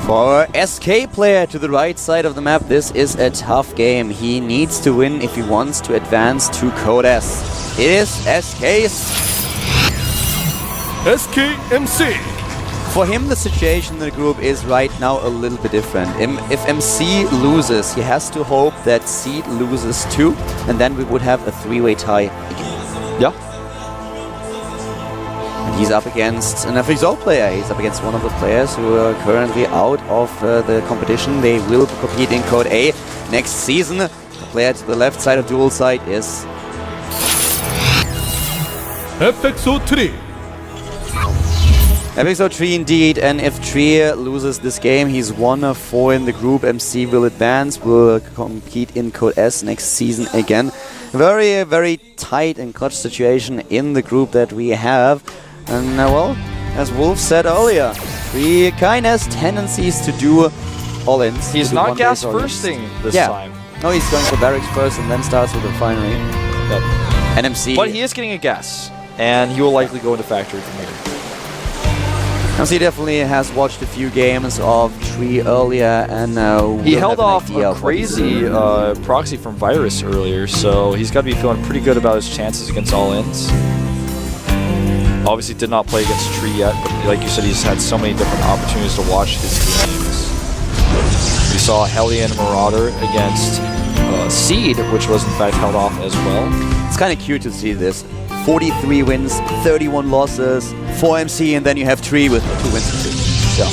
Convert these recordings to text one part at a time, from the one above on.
For SK player to the right side of the map, this is a tough game. He needs to win if he wants to advance to Code S. It is SK's SKMC. For him, the situation in the group is right now a little bit different. If MC loses, he has to hope that Seed loses too, and then we would have a three-way tie again. Yeah. And he's up against an FXO player. He's up against one of the players who are currently out of the competition. They will compete in Code A next season. The player to the left side of dual side is FXO3. FXO 3 indeed, and if Tree loses this game, he's 1 of 4 in the group. MC will advance, will compete in Code S next season again. Very, very tight and clutch situation in the group that we have. And well, as Wolf said earlier, Tree kind of has tendencies to do all-ins. He's not gas firsting this time. No, he's going for barracks first and then starts with the refinery. Yep. And MC. But he is getting a gas, and he will likely go into factory from here. MC definitely has watched a few games of Tree earlier, and he held off a crazy proxy from Virus earlier, so he's got to be feeling pretty good about his chances against all-ins. Obviously did not play against Tree yet, but like you said, he's had so many different opportunities to watch his games. We saw Hellion Marauder against Seed, which was in fact held off as well. It's kind of cute to see this. 43 wins, 31 losses, 4 MC, and then you have Tree with 2 wins and 2. Yeah.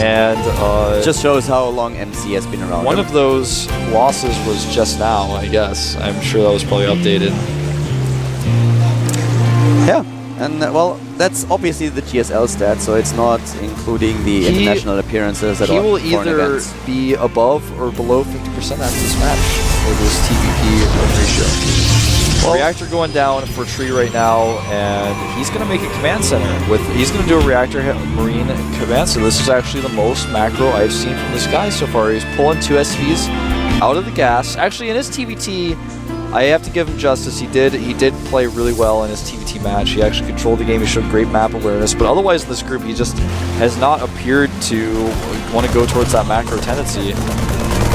And just shows how long MC has been around. One of those losses was just now, I guess. I'm sure that was probably updated. Yeah, and well, that's obviously the GSL stat, so it's not including the international appearances at all. He will either be above or below 50% after this match for this TVP ratio. Well, Reactor going down for Tree right now, and he's going to make a command center. He's going to do a Reactor Marine command center. This is actually the most macro I've seen from this guy so far. He's pulling 2 SVs out of the gas. Actually, in his TVT, I have to give him justice. He did play really well in his TVT match. He actually controlled the game. He showed great map awareness. But otherwise in this group, he just has not appeared to want to go towards that macro tendency.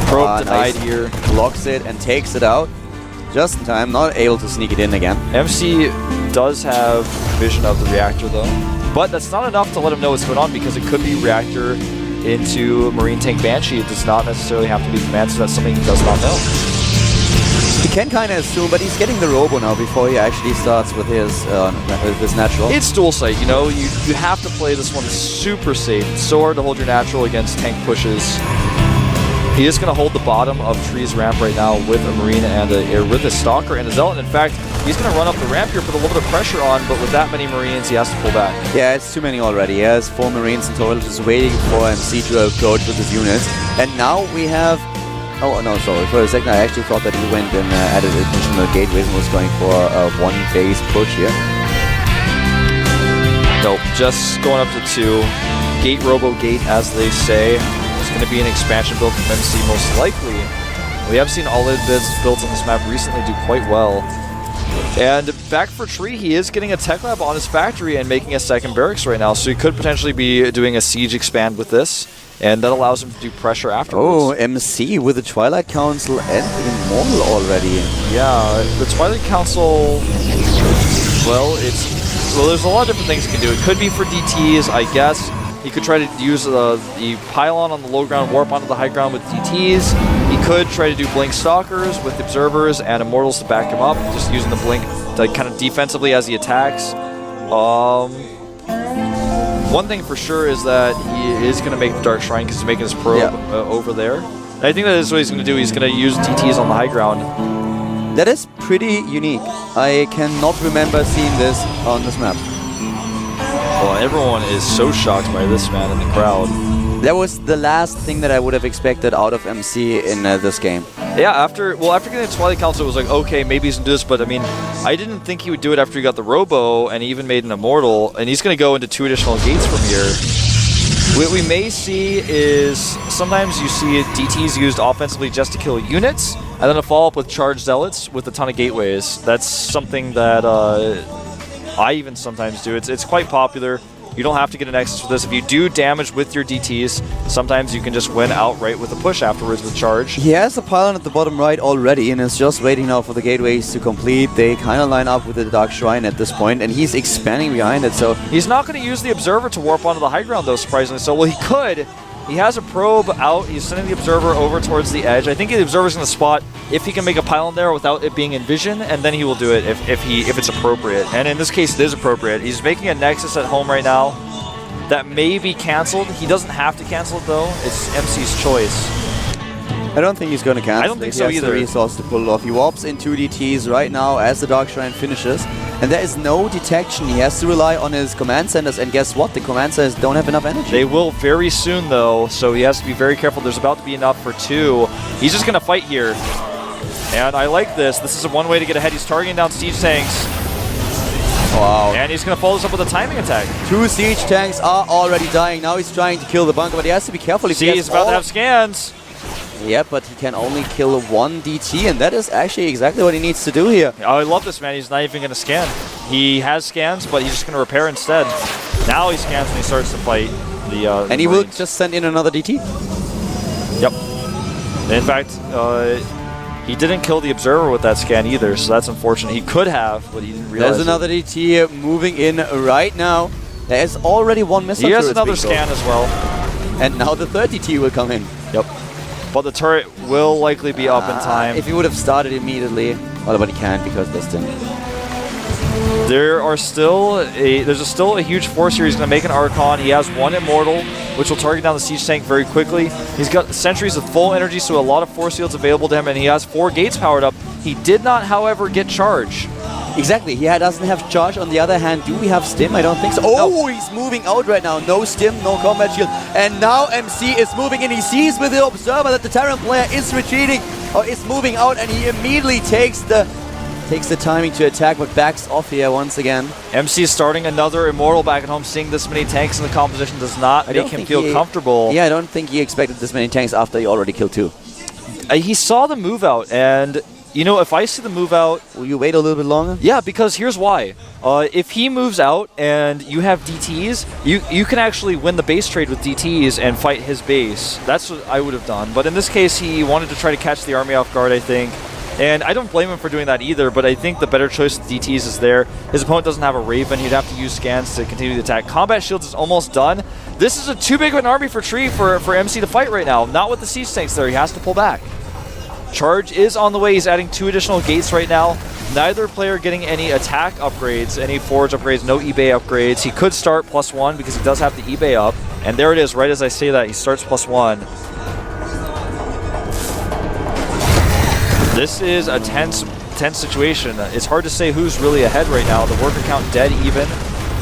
Probe denied here. Blocks it and takes it out. Just in time, not able to sneak it in again. MC does have vision of the reactor though, but that's not enough to let him know what's going on because it could be reactor into Marine Tank Banshee. It does not necessarily have to be command, so that's something he does not know. He can kind of assume, but he's getting the robo now before he actually starts with his natural. It's dual sight, you know, you have to play this one super safe. It's so hard to hold your natural against tank pushes. He is going to hold the bottom of Tree's ramp right now with a Marine and with a Stalker and a Zealot. In fact, he's going to run up the ramp here, put a little bit of pressure on, but with that many Marines, he has to pull back. Yeah, it's too many already. He has 4 Marines in total, just waiting for MC to approach with his units. And now we have... Oh, no, sorry. For a second, I actually thought that he went and added additional gateways and was going for a 1-phase push here. Nope, just going up to 2. Gate Robo Gate, as they say. It's going to be an expansion build from MC most likely. We have seen all of his builds on this map recently do quite well. And back for Tree, he is getting a tech lab on his factory and making a second barracks right now, so he could potentially be doing a siege expand with this, and that allows him to do pressure afterwards. Oh, MC with the Twilight Council and Immortal already. Yeah, the Twilight Council, well, there's a lot of different things he can do. It could be for DTs, I guess. He could try to use the pylon on the low ground, warp onto the high ground with DTs. He could try to do Blink Stalkers with Observers and Immortals to back him up, just using the Blink to kind of defensively as he attacks. One thing for sure is that he is going to make the Dark Shrine because he's making his probe over there. And I think that is what he's going to do. He's going to use DTs on the high ground. That is pretty unique. I cannot remember seeing this on this map. Well, everyone is so shocked by this man in the crowd. That was the last thing that I would have expected out of MC in this game. Yeah, after getting the Twilight Council, it was like, okay, maybe he's going to do this, but I mean, I didn't think he would do it after he got the Robo, and he even made an Immortal, and he's going to go into 2 additional gates from here. What we may see is sometimes you see DTs used offensively just to kill units, and then a follow-up with Charged Zealots with a ton of gateways. That's something that I even sometimes do. It's quite popular. You don't have to get a Nexus for this. If you do damage with your DTs, sometimes you can just win outright with a push afterwards with charge. He has a pylon at the bottom right already and is just waiting now for the gateways to complete. They kind of line up with the Dark Shrine at this point, and he's expanding behind it, so... He's not going to use the Observer to warp onto the high ground, though, surprisingly. So, well, he could. He has a probe out. He's sending the Observer over towards the edge. I think the Observer's going to spot if he can make a pylon there without it being in vision, and then he will do it if it's appropriate. And in this case, it is appropriate. He's making a Nexus at home right now that may be canceled. He doesn't have to cancel it, though. It's MC's choice. I don't think he's going to cancel. I don't think so either. He has the resource to pull it off. He warps in 2 DTs right now as the Dark Shrine finishes. And there is no detection. He has to rely on his command centers. And guess what? The command centers don't have enough energy. They will very soon, though. So he has to be very careful. There's about to be enough for 2. He's just going to fight here. And I like this. This is one way to get ahead. He's targeting down siege tanks. Wow. And he's going to follow this up with a timing attack. 2 siege tanks are already dying. Now he's trying to kill the bunker, but he has to be careful. See, he's about to have scans. Yeah, but he can only kill 1 DT, and that is actually exactly what he needs to do here. Oh, I love this, man. He's not even going to scan. He has scans, but he's just going to repair instead. Now he scans and he starts to fight the and he will just send in another DT? Yep. In fact, he didn't kill the Observer with that scan either, so that's unfortunate. He could have, but he didn't realize There's another DT moving in right now. There is already 1 missile. He has another scan as well. And now the third DT will come in. Yep. But the turret will likely be up in time. If he would have started immediately. Well, but he can't because there's still... There's still a huge force here. He's going to make an Archon. He has 1 Immortal, which will target down the siege tank very quickly. He's got sentries with full energy, so a lot of force fields available to him, and he has 4 gates powered up. He did not, however, get charge. Exactly. He doesn't have charge. On the other hand, do we have stim? I don't think so. Oh, no. He's moving out right now. No stim, no combat shield. And now MC is moving in. He sees with the Observer that the Terran player is retreating or is moving out, and he immediately takes the timing to attack, but backs off here once again. MC is starting another Immortal back at home. Seeing this many tanks in the composition does not make him feel comfortable. Yeah, I don't think he expected this many tanks after he already killed 2. He saw the move out, and you know, if I see the move out... Will you wait a little bit longer? Yeah, because here's why. If he moves out and you have DTs, you can actually win the base trade with DTs and fight his base. That's what I would have done. But in this case, he wanted to try to catch the army off guard, I think. And I don't blame him for doing that either, but I think the better choice with DTs is there. His opponent doesn't have a Raven. He'd have to use scans to continue the attack. Combat Shields is almost done. This is too big of an army for Tree for MC to fight right now. Not with the siege tanks there. He has to pull back. Charge is on the way. He's adding 2 additional gates right now. Neither player getting any attack upgrades, any forge upgrades, no eBay upgrades. He could start +1 because he does have the eBay up. And there it is, right as I say that, he starts +1. This is a tense situation. It's hard to say who's really ahead right now. The worker count dead even.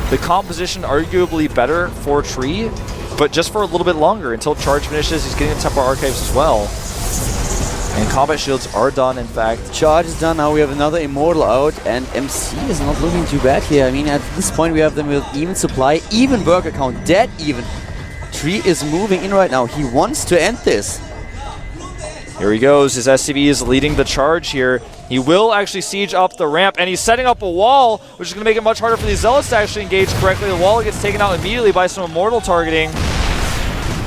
The composition arguably better for Tree, but just for a little bit longer until Charge finishes. He's getting the Temporal Archives as well. And combat shields are done, in fact. Charge is done. Now we have another Immortal out, and MC is not looking too bad here. I mean, at this point we have them with even supply, even worker count, dead even. Tree is moving in right now. He wants to end this. Here he goes. His SCV is leading the charge here. He will actually siege up the ramp, and he's setting up a wall, which is going to make it much harder for these Zealots to actually engage correctly. The wall gets taken out immediately by some Immortal targeting.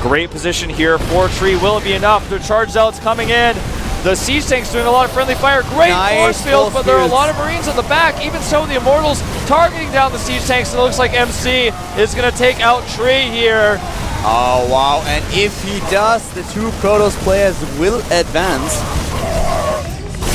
Great position here for Tree. Will it be enough? The Charge Zealots coming in. The siege tank's doing a lot of friendly fire. Great force fields, but there are a lot of Marines on the back. Even so, the Immortals targeting down the siege tanks. It looks like MC is going to take out Tree here. Oh, wow. And if he does, the 2 Protoss players will advance.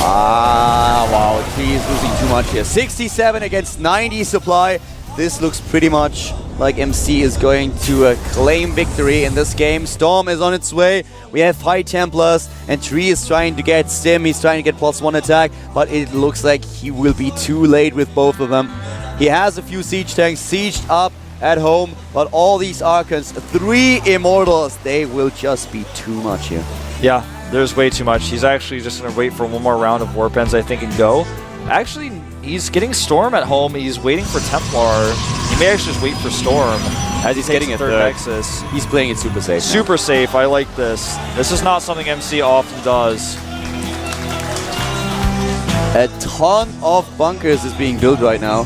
Ah, wow. Tree is losing too much here. 67 against 90 supply. This looks pretty much like MC is going to claim victory in this game. Storm is on its way. We have High Templars, and Tree is trying to get Stim. He's trying to get +1 attack, but it looks like he will be too late with both of them. He has a few siege tanks sieged up at home, but all these Archons, 3 Immortals, they will just be too much here. Yeah, there's way too much. He's actually just going to wait for 1 more round of Warpends, I think, and go. Actually, he's getting Storm at home. He's waiting for Templar. He may actually just wait for Storm as he's getting a third Nexus. He's playing it super safe. Super safe. I like this. This is not something MC often does. A ton of bunkers is being built right now.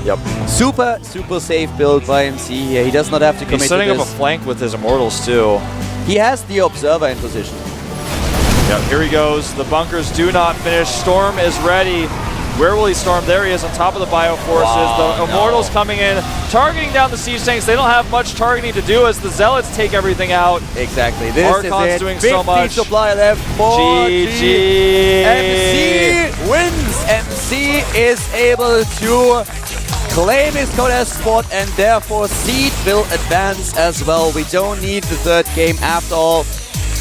Yep. Super safe build by MC here. He does not have to commit He's setting to up a this. flank with his Immortals too. He has the Observer in position. Yep, here he goes. The bunkers do not finish. Storm is ready. Where will he storm? There he is on top of the Bioforces. Wow, the Immortals coming in, targeting down the siege tanks. They don't have much targeting to do as the Zealots take everything out. Exactly. This Archon's is it. doing 50 so much. supply left for GG. MC wins. MC is able to claim his Code S spot, and therefore Seed will advance as well. We don't need the third game after all.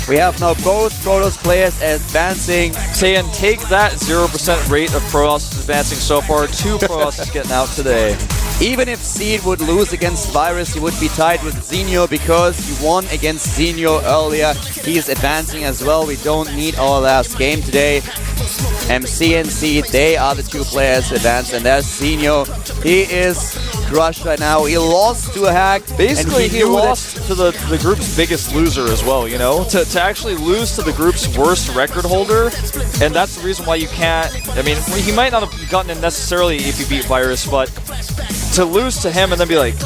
We have now both Protoss players advancing. Saying, take that 0% rate of Protoss advancing so far. 2 Protoss is getting out today. Even if Seed would lose against Virus, he would be tied with Xenio because he won against Xenio earlier. He is advancing as well. We don't need our last game today. MC and Seed, they are the 2 players advanced, and there's Xenio. He is crushed right now. He lost to a hack. Basically, and he lost to the group's biggest loser as well, you know? To actually lose to the group's worst record holder, and that's the reason why you can't... I mean, he might not have gotten it necessarily if he beat Virus, but to lose to him and then be like,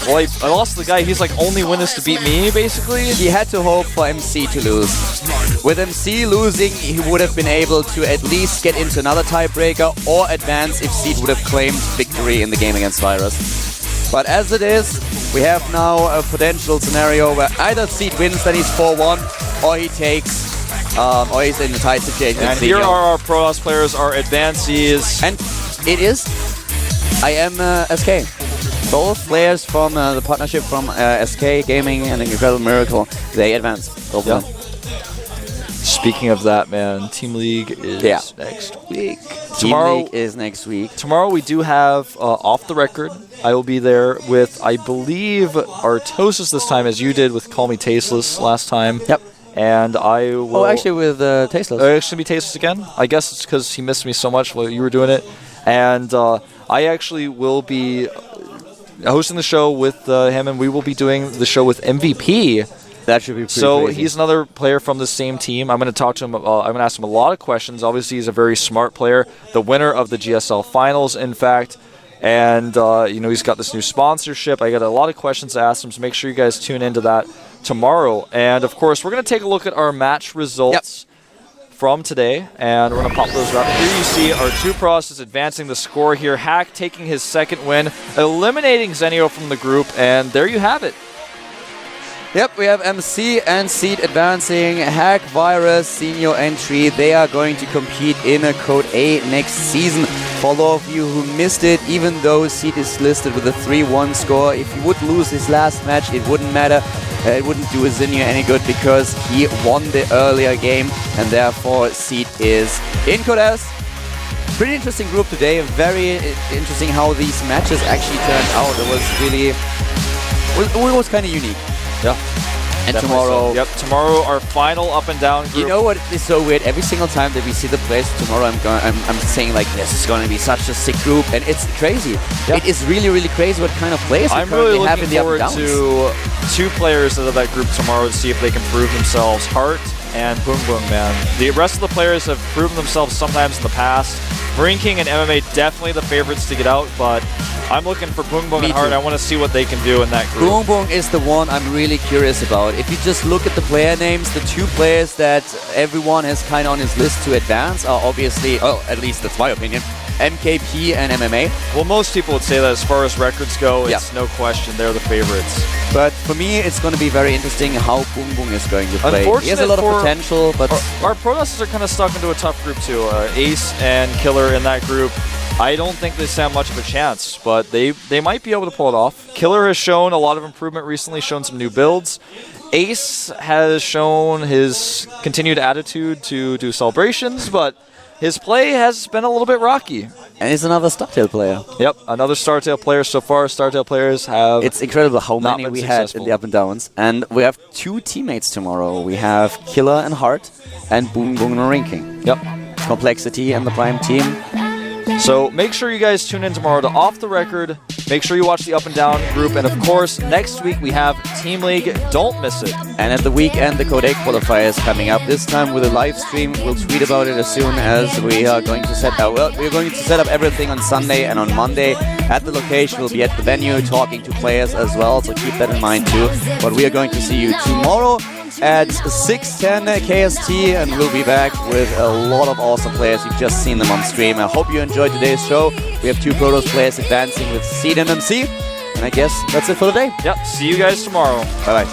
well, I lost to the guy, he's like, only win this to beat me, basically? He had to hope for MC to lose. With MC losing, he would have been able to at least get into another tiebreaker or advance if Seed would have claimed victory in the game against Virus. But as it is, we have now a potential scenario where either Seed wins, then he's 4-1, or he takes, or he's in a tight situation. And here are our Protoss players, our advancees. And it is I am SK. Both players from the partnership from SK Gaming and Incredible Miracle, they advance. Both of them. Speaking of that, man, Team League is next week. Tomorrow League is next week. Tomorrow we do have Off the Record. I will be there with, I believe, Artosis this time, as you did with Call Me Tasteless last time. Yep. And I will... Oh, actually with Tasteless. Actually be Tasteless again? I guess it's because he missed me so much while you were doing it. And I actually will be hosting the show with him, and we will be doing the show with MVP. That should be pretty crazy. He's another player from the same team. I'm going to talk to him. I'm going to ask him a lot of questions. Obviously, he's a very smart player, the winner of the GSL finals, in fact. And you know, he's got this new sponsorship. I got a lot of questions to ask him, so make sure you guys tune into that tomorrow. And of course, we're going to take a look at our match results from today, and we're going to pop those up. Here you see our 2 Protoss advancing the score here. Hack taking his second win, eliminating Xenio from the group, and there you have it. Yep, we have MC and Seed advancing. Hack, Virus, Xenio, and Tree. They are going to compete in a Code A next season. For all of you who missed it, even though Seed is listed with a 3-1 score, if he would lose his last match, it wouldn't matter. It wouldn't do Xenio any good because he won the earlier game, and therefore Seed is in Code S. Pretty interesting group today. Very interesting how these matches actually turned out. It was really... It was kind of unique. Yeah. And definitely tomorrow... Yep, tomorrow our final up and down group. You know what is so weird? Every single time that we see the players tomorrow, I'm saying like, this is going to be such a sick group, and it's crazy. Yeah. It is really, really crazy what kind of players we currently have in the up and downs. I'm really looking forward to 2 players out of that group tomorrow to see if they can prove themselves. Hart and Boom Boom, man. The rest of the players have proven themselves sometimes in the past. Marine King and MMA definitely the favorites to get out, but I'm looking for Boom Boom and Hart. I want to see what they can do in that group. Boom Boom is the one I'm really curious about. If you just look at the player names, the 2 players that everyone has kind of on his list to advance are obviously, well, at least that's my opinion, MKP and MMA. Well, most people would say that as far as records go, it's no question they're the favorites. But for me, it's going to be very interesting how Boom Boom is going to play. He has a lot of potential, but... Our Protosses are kind of stuck into a tough group too. Ace and Killer in that group. I don't think they stand much of a chance, but they might be able to pull it off. Killer has shown a lot of improvement recently, shown some new builds. Ace has shown his continued attitude to do celebrations, but his play has been a little bit rocky. And he's another StarTale player. Yep, another StarTale player. So far, StarTale players have... It's incredible how many we had in the up and downs. And we have 2 teammates tomorrow. We have Killer and Hart, and Boom Boom and Marine King. Yep. Complexity and the Prime team. So make sure you guys tune in tomorrow to Off the Record. Make sure you watch the Up and Down group. And of course, next week we have Team League. Don't miss it. And at the weekend, the Code 8 qualifier is coming up. This time with a live stream. We'll tweet about it as soon as we are going to set up. Well, we're going to set up everything on Sunday and on Monday at the location. We'll be at the venue talking to players as well, so keep that in mind too. But we are going to see you tomorrow at 6:10 KST, and we'll be back with a lot of awesome players. You've just seen them on stream. I hope you enjoyed today's show. We have 2 Protoss players advancing with Seed and MC. And I guess that's it for today. Yep, see you guys tomorrow. Bye-bye.